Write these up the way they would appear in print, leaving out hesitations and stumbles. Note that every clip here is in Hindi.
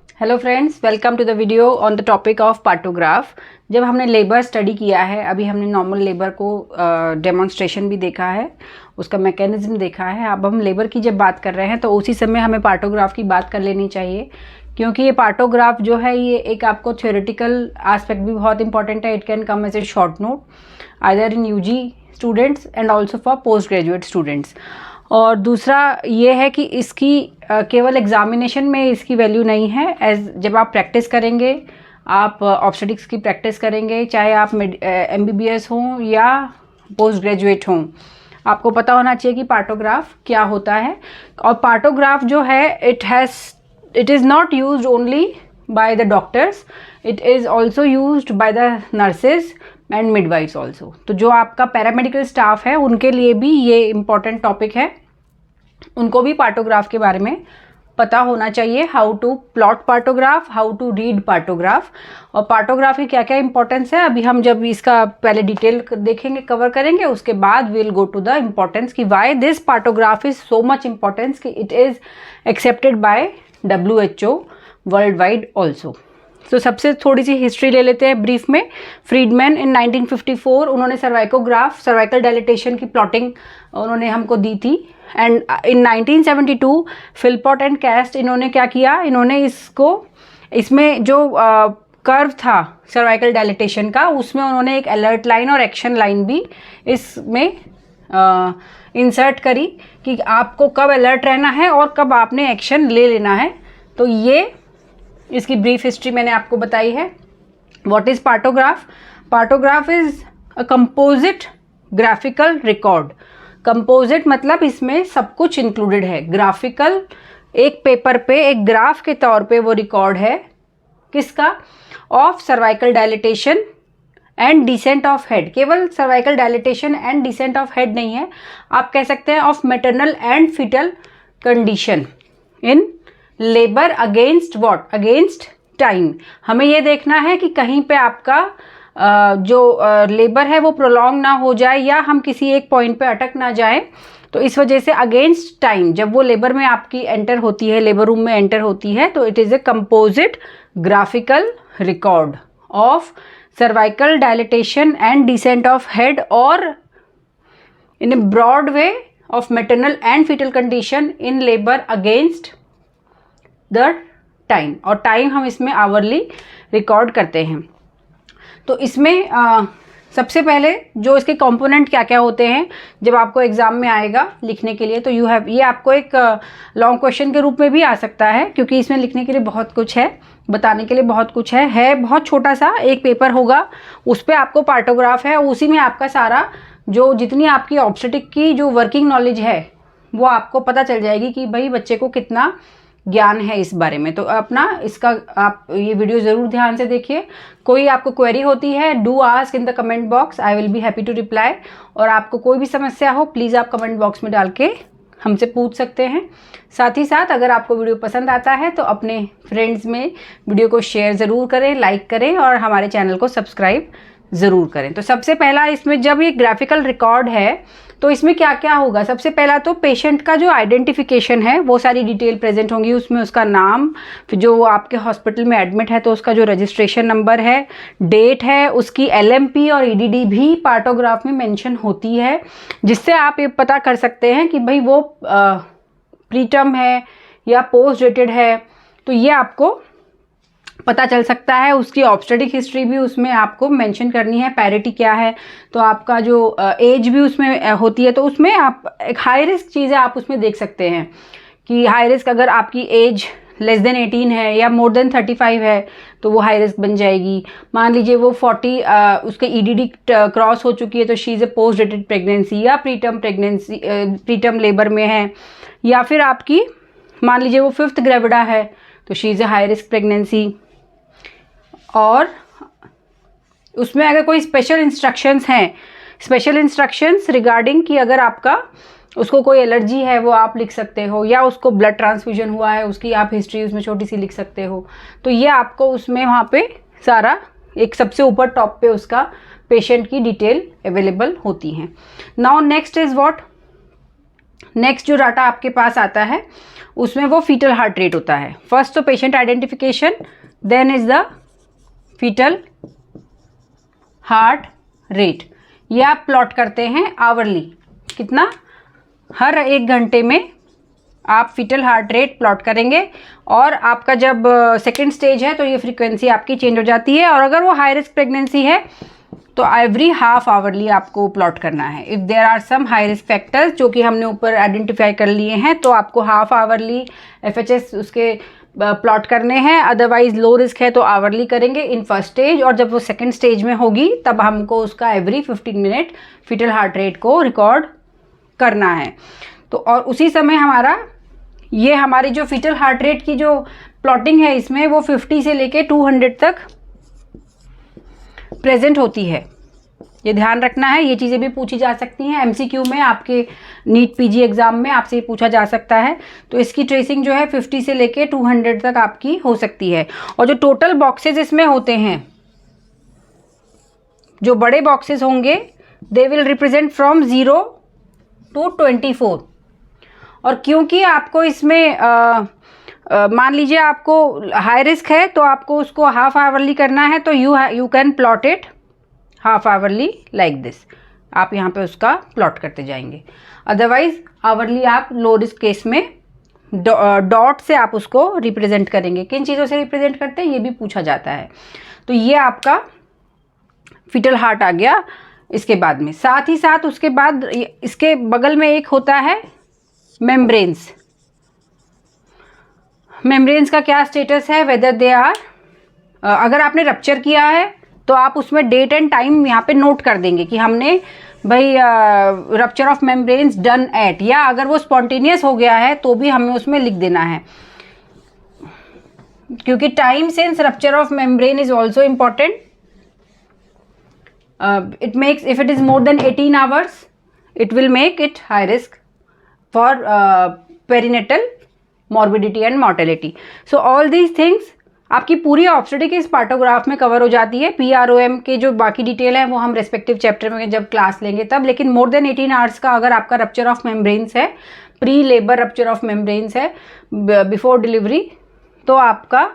Hello friends, welcome to the video on the topic of partograph. जब हमने लेबर स्टडी किया है, अभी हमने नॉर्मल लेबर को डेमोन्स्ट्रेशन भी देखा है, उसका मैकेनिज्म देखा है। अब हम लेबर की जब बात कर रहे हैं तो उसी समय हमें पार्टोग्राफ की बात कर लेनी चाहिए, क्योंकि ये पार्टोग्राफ जो है ये एक आपको थ्योरेटिकल एस्पेक्ट भी बहुत इंपॉर्टेंट है। It can come as a short note either in UG students and also for post graduate students. और दूसरा ये है कि इसकी केवल एग्जामिनेशन में इसकी वैल्यू नहीं है। एज जब आप प्रैक्टिस करेंगे, आप ऑब्स्टेटिक्स की प्रैक्टिस करेंगे, चाहे आप MBBS हों या पोस्ट ग्रेजुएट हों, आपको पता होना चाहिए कि पार्टोग्राफ क्या होता है। और पार्टोग्राफ जो है it is not used only by the doctors, it is also used by the nurses and midwives also. तो जो आपका पैरामेडिकल स्टाफ है उनके लिए भी ये इम्पॉर्टेंट टॉपिक है, उनको भी पार्टोग्राफ के बारे में पता होना चाहिए। How to plot partograph, how to read partograph, और पार्टोग्राफ की क्या क्या इंपॉर्टेंस है अभी हम जब इसका पहले डिटेल देखेंगे, कवर करेंगे, उसके बाद will go to the importance कि why this partograph is so much importance कि it is accepted by WHO world wide also. तो सबसे थोड़ी सी हिस्ट्री ले लेते हैं ब्रीफ में। फ्रीडमैन इन 1954 उन्होंने सर्वाइकोग्राफ, सर्वाइकल डायलिटेशन की प्लॉटिंग उन्होंने हमको दी थी। And in 1972 Philpott and Castle इन्होंने क्या किया, इन्होंने इसमें जो कर्व था सर्वाइकल डायलिटेशन का, उसमें उन्होंने एक अलर्ट लाइन और एक्शन लाइन भी इसमें इंसर्ट करी कि आपको कब अलर्ट रहना है और कब आपने एक्शन ले लेना है। तो ये इसकी ब्रीफ हिस्ट्री मैंने आपको बताई है। What is partograph? Partograph is a composite graphical record. Composite मतलब इसमें सब कुछ इंक्लूडेड है। ग्राफिकल, एक पेपर पे एक ग्राफ के तौर पे वो रिकॉर्ड है किसका? Of cervical dilatation and descent of head. केवल cervical dilatation and descent of head नहीं है, आप कह सकते हैं of maternal and foetal condition in labour against what? Against time. हमें ये देखना है कि कहीं पे आपका जो लेबर है वो प्रोलॉन्ग ना हो जाए या हम किसी एक पॉइंट पे अटक ना जाए। तो इस वजह से अगेंस्ट टाइम जब वो लेबर में आपकी एंटर होती है, लेबर रूम में एंटर होती है, तो it is a composite graphical record of cervical dilatation and descent of head और in a broad way of maternal and foetal condition in labour against the time. और टाइम हम इसमें आवरली रिकॉर्ड करते हैं। तो इसमें सबसे पहले जो इसके कंपोनेंट क्या क्या होते हैं, जब आपको एग्जाम में आएगा लिखने के लिए, तो ये आपको एक लॉन्ग क्वेश्चन के रूप में भी आ सकता है, क्योंकि इसमें लिखने के लिए बहुत कुछ है, बताने के लिए बहुत कुछ है बहुत छोटा सा एक पेपर होगा, उस पर आपको पार्टोग्राफ है, उसी में आपका सारा जो जितनी आपकी ऑब्स्टेटिक की जो वर्किंग नॉलेज है वो आपको पता चल जाएगी कि भाई बच्चे को कितना ज्ञान है इस बारे में। तो अपना इसका आप ये वीडियो ज़रूर ध्यान से देखिए। कोई आपको क्वेरी होती है, do ask in the comment box, I will be happy to reply. और आपको कोई भी समस्या हो प्लीज़ आप कमेंट बॉक्स में डाल के हमसे पूछ सकते हैं। साथ ही साथ अगर आपको वीडियो पसंद आता है तो अपने फ्रेंड्स में वीडियो को शेयर ज़रूर करें, लाइक करें और हमारे चैनल को सब्सक्राइब ज़रूर करें। तो सबसे पहला इसमें जब ये ग्राफिकल रिकॉर्ड है तो इसमें क्या क्या होगा? सबसे पहला तो पेशेंट का जो आइडेंटिफिकेशन है वो सारी डिटेल प्रेजेंट होंगी उसमें। उसका नाम, फिर जो आपके हॉस्पिटल में एडमिट है तो उसका जो रजिस्ट्रेशन नंबर है, डेट है, उसकी LMP और EDD भी पार्टोग्राफ में मेंशन होती है, जिससे आप ये पता कर सकते हैं कि भाई वो प्रीटर्म है या पोस्ट डेटेड है। तो ये आपको पता चल सकता है। उसकी ऑब्स्टेटिक हिस्ट्री भी उसमें आपको मेंशन करनी है, पैरिटी क्या है, तो आपका जो एज भी उसमें होती है। तो उसमें आप एक हाई रिस्क चीज़ है, आप उसमें देख सकते हैं कि हाई रिस्क अगर आपकी एज लेस देन 18 है या मोर देन 35 है तो वो हाई रिस्क बन जाएगी। मान लीजिए वो 40 उसके EDD क्रॉस हो चुकी है तो she is a post dated pregnancy या प्रीटर्म प्रेगनेंसी, प्रीटर्म लेबर में है, या फिर आपकी मान लीजिए वो 5th ग्रेविडा है तो she is a high risk pregnancy. और उसमें अगर कोई स्पेशल इंस्ट्रक्शंस हैं, स्पेशल इंस्ट्रक्शंस रिगार्डिंग कि अगर आपका उसको कोई एलर्जी है वो आप लिख सकते हो, या उसको ब्लड ट्रांसफ्यूजन हुआ है उसकी आप हिस्ट्री उसमें छोटी सी लिख सकते हो। तो ये आपको उसमें वहाँ पे सारा एक सबसे ऊपर टॉप पे उसका पेशेंट की डिटेल अवेलेबल होती हैं। Now next is what? Next जो डाटा आपके पास आता है उसमें वो फीटल हार्ट रेट होता है। फर्स्ट तो patient identification, then is the fetal heart rate. ये आप प्लॉट करते हैं आवरली, कितना, हर 1 घंटे में आप फीटल हार्ट रेट प्लॉट करेंगे। और आपका जब सेकेंड स्टेज है तो ये फ्रीक्वेंसी आपकी चेंज हो जाती है। और अगर वो हाई रिस्क प्रेगनेंसी है तो एवरी हाफ आवरली आपको प्लॉट करना है। If there are some high risk factors जो कि हमने ऊपर आइडेंटिफाई कर लिए हैं तो आपको हाफ आवरली FHS उसके प्लॉट करने हैं। अदरवाइज लो रिस्क है तो आवरली करेंगे इन फर्स्ट स्टेज, और जब वो सेकेंड स्टेज में होगी तब हमको उसका every 15 minute fetal heart rate को रिकॉर्ड करना है। तो और उसी समय हमारी जो फीटल हार्ट रेट की जो प्लॉटिंग है इसमें वो 50 से लेके 200 तक प्रेजेंट होती है। ये ध्यान रखना है, ये चीज़ें भी पूछी जा सकती हैं MCQ में, आपके नीट PG एग्ज़ाम में आपसे पूछा जा सकता है। तो इसकी ट्रेसिंग जो है 50 से लेके 200 तक आपकी हो सकती है। और जो टोटल बॉक्सेस इसमें होते हैं, जो बड़े बॉक्सेस होंगे, they will represent from 0 to 24। और क्योंकि आपको इसमें मान लीजिए आपको हाई रिस्क है तो आपको उसको हाफ आवरली करना है, तो you can plot it half hourly like this. आप यहाँ पे उसका प्लॉट करते जाएंगे। अदरवाइज आवरली आप लो रिस्क केस में डॉट से आप उसको रिप्रेजेंट करेंगे। किन चीज़ों से रिप्रेजेंट करते हैं ये भी पूछा जाता है। तो ये आपका फीटल हार्ट आ गया। इसके बाद में साथ ही साथ उसके बाद इसके बगल में एक होता है मेम्ब्रेन्स। मेम्ब्रेन्स का क्या स्टेटस है, वेदर दे आर, अगर आपने रप्चर किया है तो आप उसमें डेट एंड टाइम यहाँ पे नोट कर देंगे कि हमने भाई rupture of membranes done at, या अगर वो स्पॉन्टेनियस हो गया है तो भी हमें उसमें लिख देना है, क्योंकि time since rupture of membrane is also important. It makes, if it is more than 18 hours, it will make it high risk for perinatal morbidity and mortality. So all these things आपकी पूरी ऑब्स्टेट्रिक इस पार्टोग्राफ में कवर हो जाती है। PROM के जो बाकी डिटेल है वो हम रेस्पेक्टिव चैप्टर में जब क्लास लेंगे तब। लेकिन मोर देन 18 आवर्स का अगर आपका रप्चर ऑफ मेम्ब्रेन्स है, pre labour rupture of membranes है बिफोर डिलीवरी, तो आपका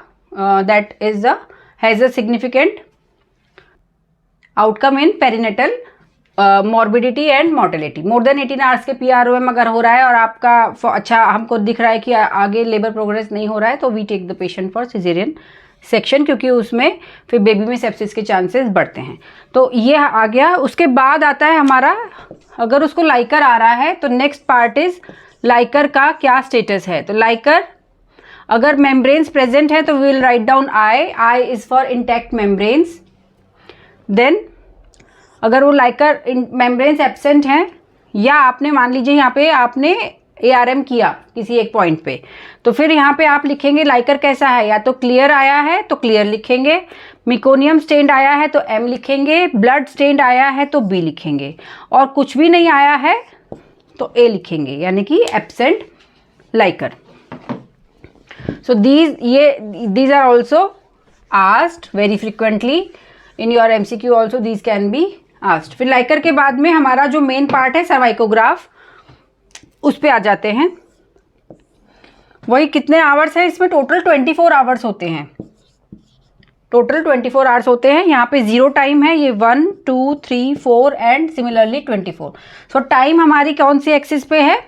that is has a significant outcome in perinatal morbidity and mortality. More than 18 hours के PROM अगर हो रहा है और आपका अच्छा हमको दिख रहा है कि आगे लेबर प्रोग्रेस नहीं हो रहा है, तो we take the patient for caesarean section, क्योंकि उसमें फिर बेबी में सेप्सिस के चांसेस बढ़ते हैं। तो ये आ गया। उसके बाद आता है हमारा, अगर उसको लाइकर आ रहा है तो नेक्स्ट पार्ट इज लाइकर का क्या स्टेटस है। तो लाइकर अगर मेम्ब्रेन्स प्रेजेंट है तो we will write down I is for intact membranes. Then अगर वो लाइकर मेम्ब्रेन्स एब्सेंट हैं, या आपने मान लीजिए यहाँ पे आपने ARM किया किसी एक पॉइंट पे, तो फिर यहाँ पे आप लिखेंगे लाइकर कैसा है, या तो क्लियर आया है तो क्लियर लिखेंगे, मिकोनियम स्टेन्ड आया है तो M लिखेंगे, ब्लड स्टेन्ड आया है तो B लिखेंगे, और कुछ भी नहीं आया है तो A लिखेंगे, यानी कि absent Likert. So these are also asked very frequently in your MCQ also, these can be asked। फिर लाइकर के बाद में हमारा जो मेन पार्ट है सर्वाइकोग्राफ, उस पे आ जाते हैं। वही कितने आवर्स है इसमें, टोटल 24 आवर्स होते हैं। टोटल 24 आवर्स होते हैं। यहाँ पे 0 टाइम है, ये 1 2 3 4 एंड सिमिलरली 24। सो टाइम हमारी कौन सी एक्सिस पे है,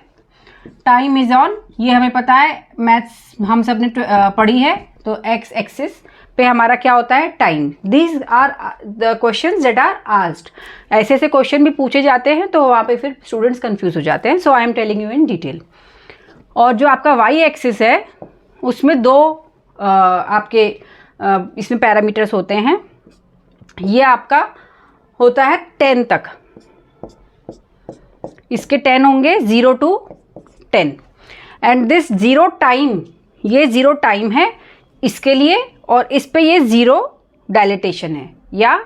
टाइम इज ऑन, ये हमें पता है, मैथ्स हम सब ने पढ़ी है, तो एक्स एक्सिस पे हमारा क्या होता है, time. These are the questions that are asked. ऐसे ऐसे क्वेश्चन भी पूछे जाते हैं तो वहाँ पे फिर स्टूडेंट्स कंफ्यूज हो जाते हैं। So I am telling you in detail. और जो आपका वाई एक्सिस है उसमें दो आपके इसमें पैरामीटर्स होते हैं। ये आपका होता है 10 तक, इसके 10 होंगे 0 to 10 एंड दिस 0 टाइम, ये 0 टाइम है इसके लिए, और इस पे ये 0 डायलेटेशन है, या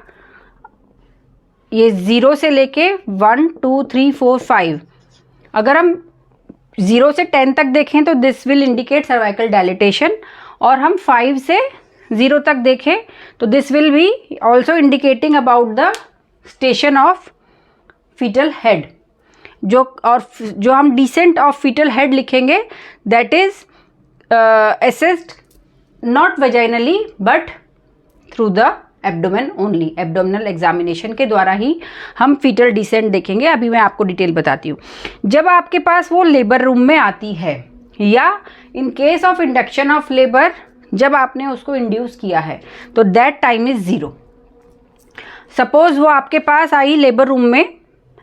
ये 0 से लेके 1 2 3 4 5। अगर हम 0 से 10 तक देखें तो this will indicate cervical dilatation, और हम 5 से 0 तक देखें तो this will be also indicating about the station of fetal head. जो हम डिसेंट ऑफ फीटल हेड लिखेंगे that is assessed not vaginally but through the abdomen only. Abdominal examination के द्वारा ही हम फीटल डिसेंट देखेंगे। अभी मैं आपको डिटेल बताती हूँ। जब आपके पास वो लेबर रूम में आती है या in case of induction of labour जब आपने उसको इंड्यूस किया है तो दैट टाइम इज 0। सपोज वो आपके पास आई लेबर रूम में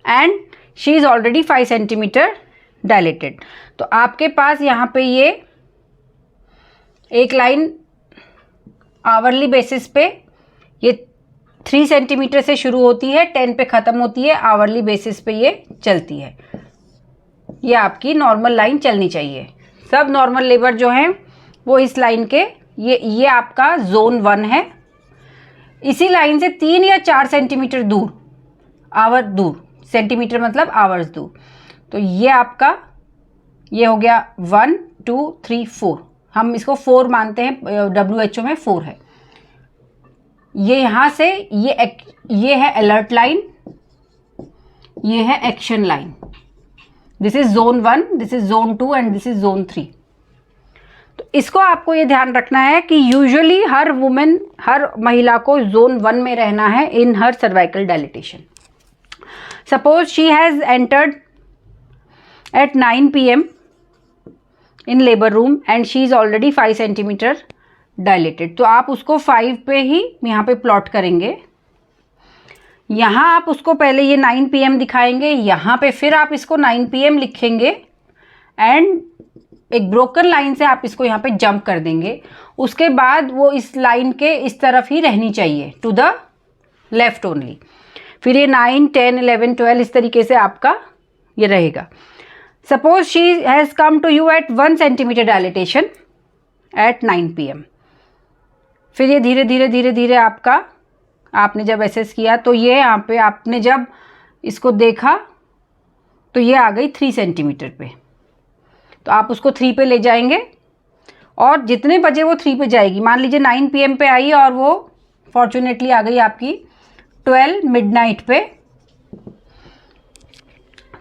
and she is already 5 centimetre dilated, तो आपके पास यहाँ पे ये एक लाइन आवरली बेसिस पे ये 3 सेंटीमीटर से शुरू होती है, 10 पे ख़त्म होती है, आवरली बेसिस पे ये चलती है। ये आपकी नॉर्मल लाइन चलनी चाहिए। सब नॉर्मल लेबर जो हैं वो इस लाइन के ये आपका जोन 1 है। इसी लाइन से 3 या 4 सेंटीमीटर दूर, आवर दूर, सेंटीमीटर मतलब आवर्स दूर, तो ये आपका ये हो गया 1 2 3 4। हम इसको 4 मानते हैं, WHO में 4 है। ये यहाँ से ये है अलर्ट लाइन, ये है action line. This is zone 1, this is zone 2 and this is zone 3। तो इसको आपको ये ध्यान रखना है कि यूजुअली हर महिला को जोन 1 में रहना है in her cervical dilatation. Suppose she has entered at 9 PM in labour room and she is already 5 centimetre dilated, तो आप उसको 5 पे ही यहाँ पे प्लॉट करेंगे। यहाँ आप उसको पहले ये 9 PM दिखाएंगे, यहाँ पे फिर आप इसको 9 PM लिखेंगे एंड एक ब्रोकन लाइन से आप इसको यहाँ पे जंप कर देंगे। उसके बाद वो इस लाइन के इस तरफ ही रहनी चाहिए, टू द लेफ्ट ओनली। फिर ये 9 10 11 12 इस तरीके से आपका ये रहेगा। Suppose she has come to you at 1 centimetre dilatation at 9 PM। फिर ये धीरे धीरे धीरे धीरे आपने जब एसेस किया तो ये यहाँ पे आपने जब इसको देखा तो ये आ गई 3 सेंटीमीटर पे, तो आप उसको 3 पे ले जाएंगे और जितने बजे वो 3 पे जाएगी, मान लीजिए 9 PM पे आई और वो फॉर्चुनेटली आ गई आपकी 12 मिडनाइट पे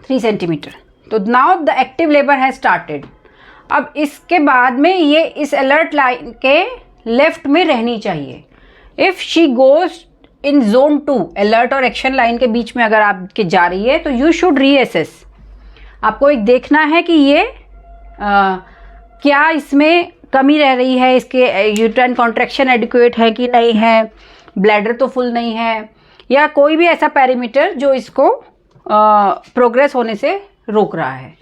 3 सेंटीमीटर, तो now the active labour has started. अब इसके बाद में ये इस अलर्ट लाइन के लेफ्ट में रहनी चाहिए। If she goes in zone 2, alert और एक्शन लाइन के बीच में अगर आपके जा रही है तो यू शुड रीअसेस। आपको एक देखना है कि ये क्या इसमें कमी रह रही है, इसके यूट्राइन कॉन्ट्रैक्शन एडिक्वेट है कि नहीं है, ब्लैडर तो फुल नहीं है, या कोई भी ऐसा पैरामीटर जो इसको प्रोग्रेस होने से रोक रहा है।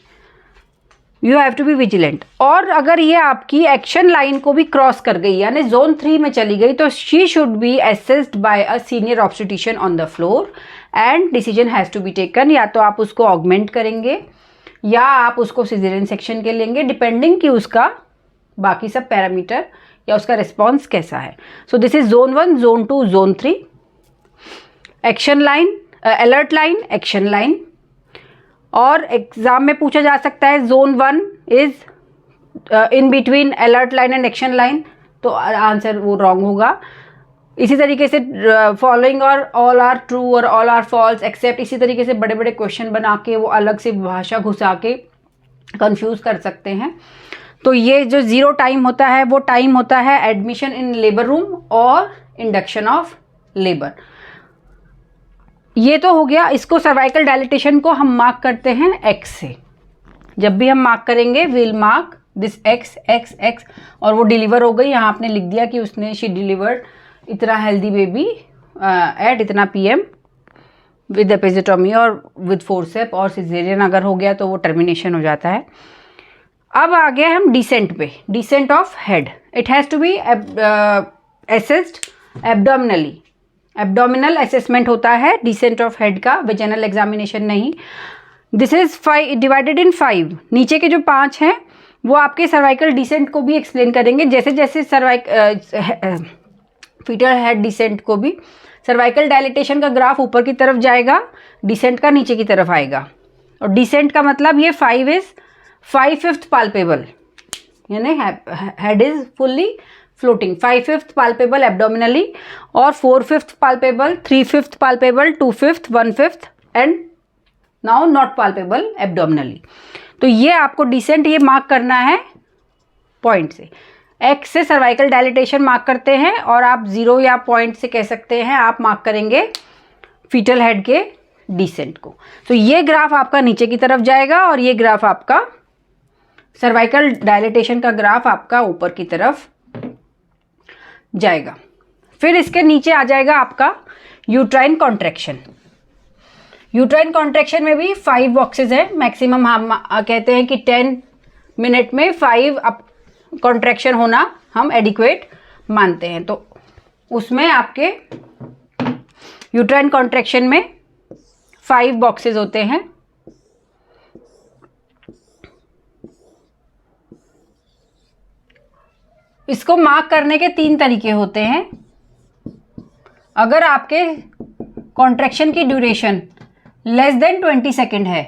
You have to be vigilant. और अगर ये आपकी एक्शन लाइन को भी क्रॉस कर गई यानी जोन 3 में चली गई तो she should be assessed by a senior obstetrician on the floor and decision has to be taken. या तो आप उसको ऑगमेंट करेंगे या आप उसको सिजेरियन सेक्शन के लेंगे, डिपेंडिंग कि उसका बाकी सब पैरामीटर या उसका रिस्पॉन्स कैसा है। So this is zone 1, zone 2, zone 3। Action line, alert line, action line. और एग्जाम में पूछा जा सकता है zone 1 is in between alert line and action line, तो आंसर वो रॉन्ग होगा। इसी तरीके से फॉलोइंग और ऑल आर ट्रू और ऑल आर फॉल्स एक्सेप्ट, इसी तरीके से बड़े बड़े क्वेश्चन बना के वो अलग से भाषा घुसा के कंफ्यूज कर सकते हैं। तो ये जो 0 टाइम होता है वो टाइम होता है एडमिशन इन लेबर रूम और इंडक्शन ऑफ लेबर। ये तो हो गया। इसको सर्वाइकल डायलिटेशन को हम मार्क करते हैं X से। जब भी हम मार्क करेंगे will mark this X X X, और वो डिलीवर हो गई। यहाँ आपने लिख दिया कि उसने शी डिलीवर्ड इतना हेल्दी बेबी एट इतना PM विद एपिजिटोमी और विद फोर्सेप, और सिजेरियन अगर हो गया तो वो टर्मिनेशन हो जाता है। अब आ गया हम डिसेंट पे, descent of head. It has to be assessed abdominally. Abdominal assessment होता है डिसेंट ऑफ हेड का, वेजिनल एग्जामिनेशन नहीं। This is 5 divided in 5। नीचे के जो 5 हैं वो आपके सर्वाइकल डिसेंट को भी एक्सप्लेन करेंगे। जैसे जैसे फीटल हेड डिसेंट को भी, सर्वाइकल डायलिटेशन का ग्राफ ऊपर की तरफ जाएगा, डिसेंट का नीचे की तरफ आएगा। और डिसेंट का मतलब ये 5 इज 5/5 पाल्पेबल, यानी head is fully floating. 5/5 palpable abdominally और 4/5 palpable, 3/5 palpable, 2/5, 1/5 and now not palpable abdominally. तो ये आपको डिसेंट ये मार्क करना है पॉइंट से। एक्स से सर्वाइकल डायलिटेशन मार्क करते हैं और आप 0 या पॉइंट से कह सकते हैं आप मार्क करेंगे फीटल हेड के डिसेंट को। तो ये ग्राफ आपका नीचे की तरफ जाएगा और ये ग्राफ आपका सर्वाइकल डायलिटेशन का ग्राफ आपका ऊपर की तरफ जाएगा। फिर इसके नीचे आ जाएगा आपका यूट्राइन कॉन्ट्रैक्शन। यूट्राइन कॉन्ट्रैक्शन में भी 5 बॉक्सेस हैं। मैक्सिमम हम कहते हैं कि 10 मिनट में 5 कॉन्ट्रैक्शन होना हम एडिक्वेट मानते हैं। तो उसमें आपके यूट्राइन कॉन्ट्रैक्शन में 5 बॉक्सेस होते हैं। इसको मार्क करने के 3 तरीके होते हैं। अगर आपके कॉन्ट्रैक्शन की ड्यूरेशन लेस देन 20 सेकेंड है,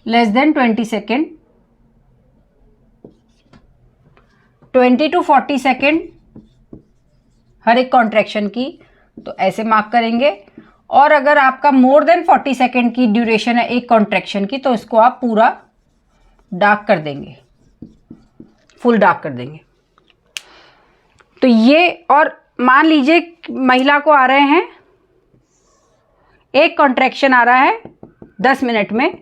less than 20 second, 20 to 40 second हर एक कॉन्ट्रैक्शन की, तो ऐसे मार्क करेंगे। और अगर आपका मोर देन 40 सेकेंड की ड्यूरेशन है एक कॉन्ट्रैक्शन की, तो इसको आप पूरा डार्क कर देंगे, फुल डार्क कर देंगे। तो ये, और मान लीजिए महिला को आ रहे हैं एक कॉन्ट्रैक्शन आ रहा है 10 मिनट में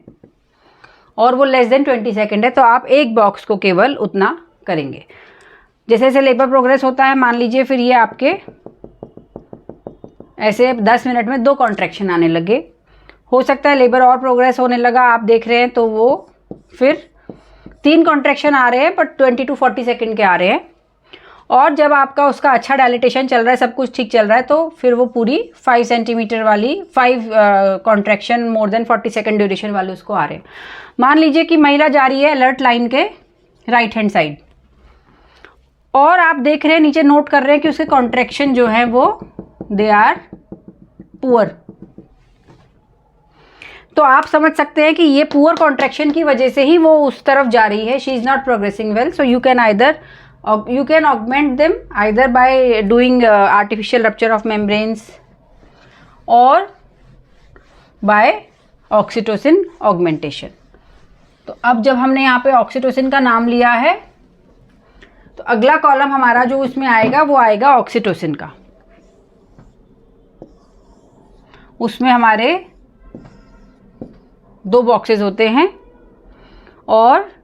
और वो लेस देन 20 सेकेंड है, तो आप एक बॉक्स को केवल उतना करेंगे। जैसे जैसे लेबर प्रोग्रेस होता है, मान लीजिए फिर ये आपके ऐसे 10 मिनट में 2 कॉन्ट्रैक्शन आने लगे। हो सकता है लेबर और प्रोग्रेस होने लगा, आप देख रहे हैं तो वो फिर 3 कॉन्ट्रैक्शन आ रहे हैं पर 20 to 40 सेकेंड के आ रहे हैं। और जब आपका उसका अच्छा डायलिटेशन चल रहा है, सब कुछ ठीक चल रहा है, तो फिर वो पूरी 5 सेंटीमीटर वाली 5 contraction more than 40 second duration वाले उसको आ रहे हैं। मान लीजिए कि महिला जा रही है अलर्ट लाइन के राइट हैंड साइड और आप देख रहे हैं नीचे नोट कर रहे हैं कि उसके कॉन्ट्रैक्शन जो है वो दे आर पुअर। तो आप समझ सकते हैं कि ये पुअर कॉन्ट्रैक्शन की वजह से ही वो उस तरफ जा रही है। She is not progressing well. So you can augment them either by doing artificial rupture of membranes or by oxytocin augmentation। तो अब जब हमने यहाँ पे ऑक्सीटोसिन का नाम लिया है तो अगला कॉलम हमारा जो उसमें आएगा वो आएगा ऑक्सीटोसिन का। उसमें हमारे 2 बॉक्सेस होते हैं और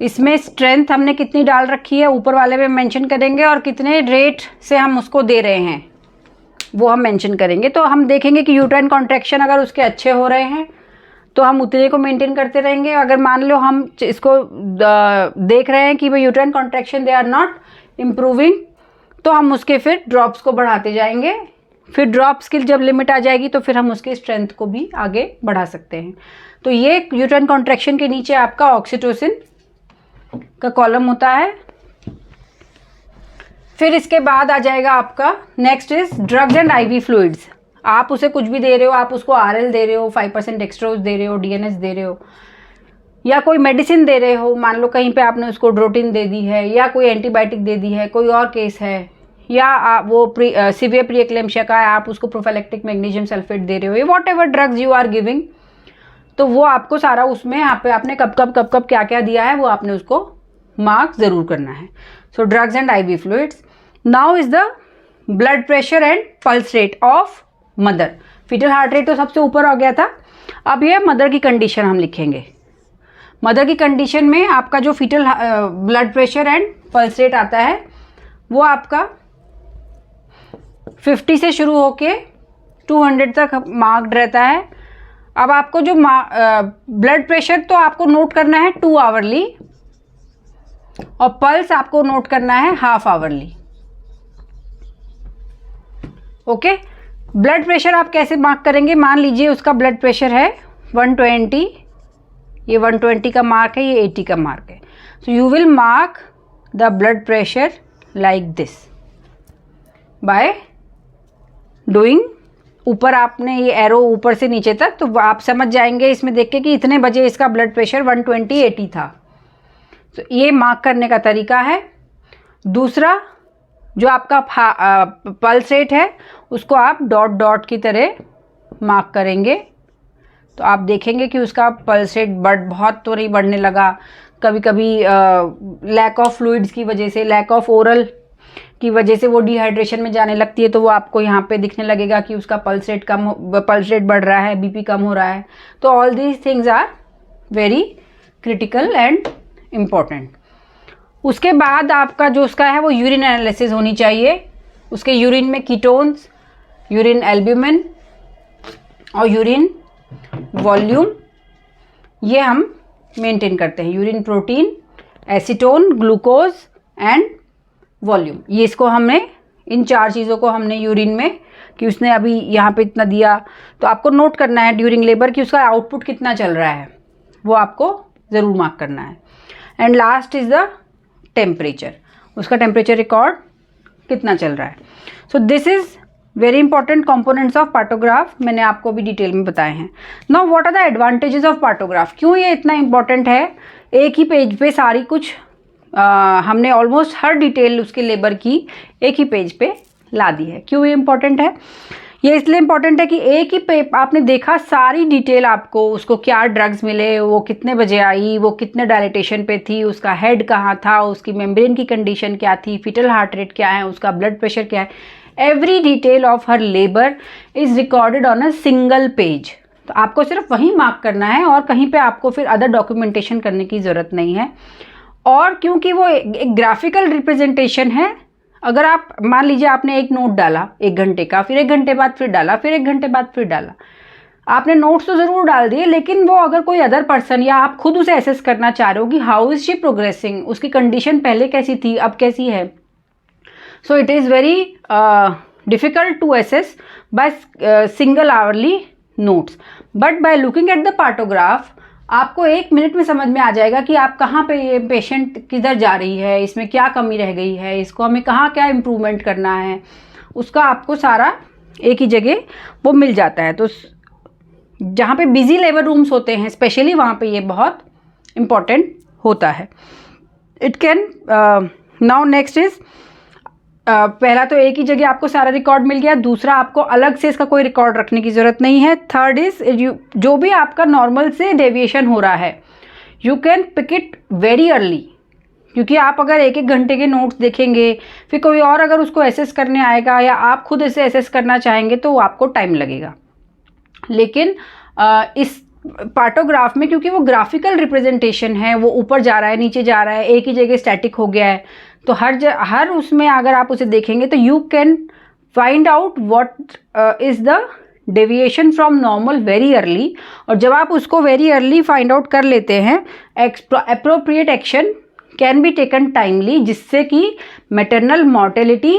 इसमें स्ट्रेंथ हमने कितनी डाल रखी है ऊपर वाले में मेंशन करेंगे और कितने रेट से हम उसको दे रहे हैं वो हम मेंशन करेंगे। तो हम देखेंगे कि यूट्राइन कॉन्ट्रैक्शन अगर उसके अच्छे हो रहे हैं तो हम उतने को मेंटेन करते रहेंगे। अगर मान लो हम इसको देख रहे हैं कि भाई uterine contraction they are not improving, तो हम उसके फिर ड्रॉप्स को बढ़ाते जाएंगे। फिर ड्रॉप्स की जब लिमिट आ जाएगी तो फिर हम उसकी स्ट्रेंथ को भी आगे बढ़ा सकते हैं। तो ये यूट्राइन कॉन्ट्रैक्शन के नीचे आपका ऑक्सीटोसिन का कॉलम होता है। फिर इसके बाद आ जाएगा आपका next is drugs and IV fluids. आप उसे कुछ भी दे रहे हो, आप उसको आरएल दे रहे हो, 5% डेक्सट्रोज दे रहे हो, डीएनएस दे रहे हो, या कोई मेडिसिन दे रहे हो। मान लो कहीं पे आपने उसको ड्रोटिन दे दी है या कोई एंटीबायोटिक दे दी है, कोई और केस है, या वो सीवियर प्रीएक्लेम्शिया का है, आप उसको प्रोफाइलैक्टिक मैग्नीशियम सल्फेट दे रहे हो, ये whatever drugs you are giving, तो वो आपको सारा उसमें यहाँ पे आपने कब क्या क्या दिया है वो आपने उसको मार्क ज़रूर करना है। So drugs and IV fluids. Now is the blood pressure and pulse rate of mother. Fetal heart rate तो सबसे ऊपर हो गया था, अब ये मदर की कंडीशन हम लिखेंगे। मदर की कंडीशन में आपका जो fetal blood pressure and pulse rate आता है वो आपका 50 से शुरू होके 200 तक मार्क्ड रहता है। अब आपको जो ब्लड प्रेशर तो आपको नोट करना है 2 आवरली और पल्स आपको नोट करना है 1/2 आवरली। ओके, ब्लड प्रेशर आप कैसे मार्क करेंगे? मान लीजिए उसका ब्लड प्रेशर है 120, ये 120 का मार्क है, ये 80 का मार्क है। So you will mark the blood pressure like this by doing, ऊपर आपने ये एरो ऊपर से नीचे तक, तो आप समझ जाएंगे इसमें देख के कि इतने बजे इसका ब्लड प्रेशर 120/80 था। तो ये मार्क करने का तरीका है। दूसरा जो आपका पल्स रेट है उसको आप डॉट डॉट की तरह मार्क करेंगे तो आप देखेंगे कि उसका पल्स रेट बहुत तो नहीं बढ़ने लगा, कभी कभी लैक ऑफ फ्लूइड्स की वजह से, लैक ऑफ ओरल की वजह से वो डिहाइड्रेशन में जाने लगती है, तो वो आपको यहाँ पे दिखने लगेगा कि उसका पल्स रेट बढ़ रहा है, बीपी कम हो रहा है। तो all these things are very critical and important. उसके बाद आपका जो उसका है वो यूरिन एनालिसिस होनी चाहिए। उसके यूरिन में कीटोन्स, यूरिन एल्ब्यूमिन और यूरिन वॉल्यूम, ये हम मेंटेन करते हैं। Urine protein, acetone, glucose and volume, ये इसको हमने, इन 4 चीज़ों को हमने यूरिन में, कि उसने अभी यहाँ पे इतना दिया, तो आपको नोट करना है ड्यूरिंग लेबर कि उसका आउटपुट कितना चल रहा है, वो आपको ज़रूर मार्क करना है। And last is the temperature, उसका टेम्परेचर रिकॉर्ड कितना चल रहा है। So this is very important components of partograph, मैंने आपको भी डिटेल में बताए हैं। Now what are the advantages of partograph, क्यों ये इतना इंपॉर्टेंट है। एक ही पेज पे सारी कुछ हमने ऑलमोस्ट हर डिटेल उसके लेबर की एक ही पेज पे ला दी है। क्यों ये इंपॉर्टेंट है, ये इसलिए इम्पॉर्टेंट है कि एक ही पे आपने देखा सारी डिटेल आपको, उसको क्या ड्रग्स मिले, वो कितने बजे आई, वो कितने डायलिटेशन पे थी, उसका हेड कहाँ था, उसकी मेम्ब्रेन की कंडीशन क्या थी, फीटल हार्ट रेट क्या है, उसका ब्लड प्रेशर क्या है, every detail of her labour is recorded on a single page. तो आपको सिर्फ वहीं मार्क करना है और कहीं पे आपको फिर अदर डॉक्यूमेंटेशन करने की ज़रूरत नहीं है। और क्योंकि वो एक ग्राफिकल रिप्रेजेंटेशन है, अगर आप मान लीजिए आपने एक नोट डाला 1 घंटे का, फिर 1 घंटे बाद फिर डाला, फिर 1 घंटे बाद फिर डाला, आपने नोट्स तो ज़रूर डाल दिए, लेकिन वो अगर कोई अदर पर्सन या आप खुद उसे एसेस करना चाह रहे हो कि हाउ इज़ शी प्रोग्रेसिंग, उसकी कंडीशन पहले कैसी थी अब कैसी है, so it is very difficult to assess by single hourly notes. But by looking at the partograph आपको 1 मिनट में समझ में आ जाएगा कि आप कहाँ पे, ये पेशेंट किधर जा रही है, इसमें क्या कमी रह गई है, इसको हमें कहाँ क्या इम्प्रूवमेंट करना है, उसका आपको सारा एक ही जगह वो मिल जाता है। तो जहाँ पे बिजी लेबर रूम्स होते हैं स्पेशली, वहाँ पे ये बहुत इम्पॉर्टेंट होता है। It can now next is, पहला तो एक ही जगह आपको सारा रिकॉर्ड मिल गया, दूसरा आपको अलग से इसका कोई रिकॉर्ड रखने की ज़रूरत नहीं है। थर्ड इज, जो भी आपका नॉर्मल से डेविएशन हो रहा है you can pick it very early, क्योंकि आप अगर 1-1 घंटे के नोट्स देखेंगे, फिर कोई और अगर उसको एसेस करने आएगा या आप खुद इसे एसेस करना चाहेंगे तो आपको टाइम लगेगा। लेकिन इस पार्टोग्राफ में क्योंकि वो ग्राफिकल रिप्रेजेंटेशन है, वो ऊपर जा रहा है नीचे जा रहा है, एक ही जगह स्टैटिक हो गया है, तो हर उसमें अगर आप उसे देखेंगे तो you can find out what is the deviation from normal very early. और जब आप उसको वेरी अर्ली फाइंड आउट कर लेते हैं, appropriate action can be taken timely, जिससे कि maternal mortality,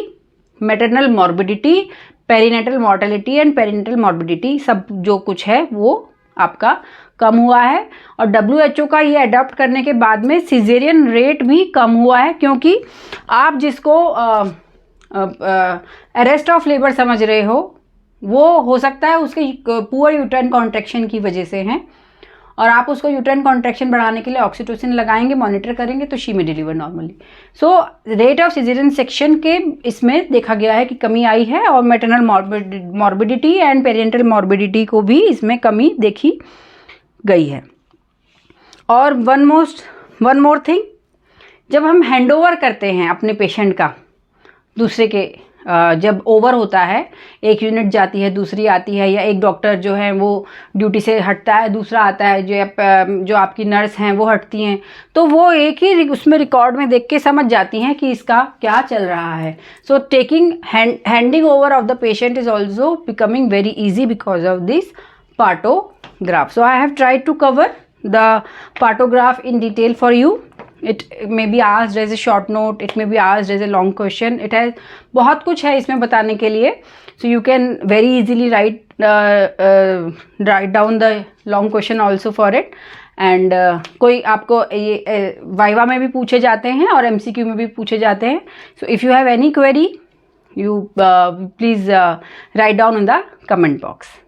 maternal morbidity, perinatal mortality and perinatal morbidity सब जो कुछ है वो आपका कम हुआ है। और WHO का ये अडॉप्ट करने के बाद में सिजेरियन रेट भी कम हुआ है, क्योंकि आप जिसको अरेस्ट ऑफ लेबर समझ रहे हो हो सकता है उसके पुअर यूट्राइन कॉन्ट्रैक्शन की वजह से हैं, और आप उसको यूट्राइन कॉन्ट्रैक्शन बढ़ाने के लिए ऑक्सीटोसिन लगाएंगे, मॉनिटर करेंगे तो शी में deliver normally. So rate of caesarean section के इसमें देखा गया है कि कमी आई है, और maternal morbidity and parental morbidity को भी इसमें कमी देखी गई है। और वन मोर थिंग, जब हम हैंडओवर करते हैं अपने पेशेंट का दूसरे के, जब ओवर होता है, एक यूनिट जाती है दूसरी आती है, या एक डॉक्टर जो है वो ड्यूटी से हटता है दूसरा आता है, जो आपकी नर्स हैं वो हटती हैं, तो वो एक ही उसमें रिकॉर्ड में देख के समझ जाती हैं कि इसका क्या चल रहा है। So taking handing over of the patient is also becoming very easy because of this partograph. So I have tried to cover the partograph in detail for you. It may be asked as a short note, it may be asked as a long question. It has बहुत कुछ है इसमें बताने के लिए. So you can very easily write down the long question also for it. And कोई आपको ये वाइवा में भी पूछे जाते हैं और MCQ में भी पूछे जाते हैं. So if you have any query, you please write down in the comment box.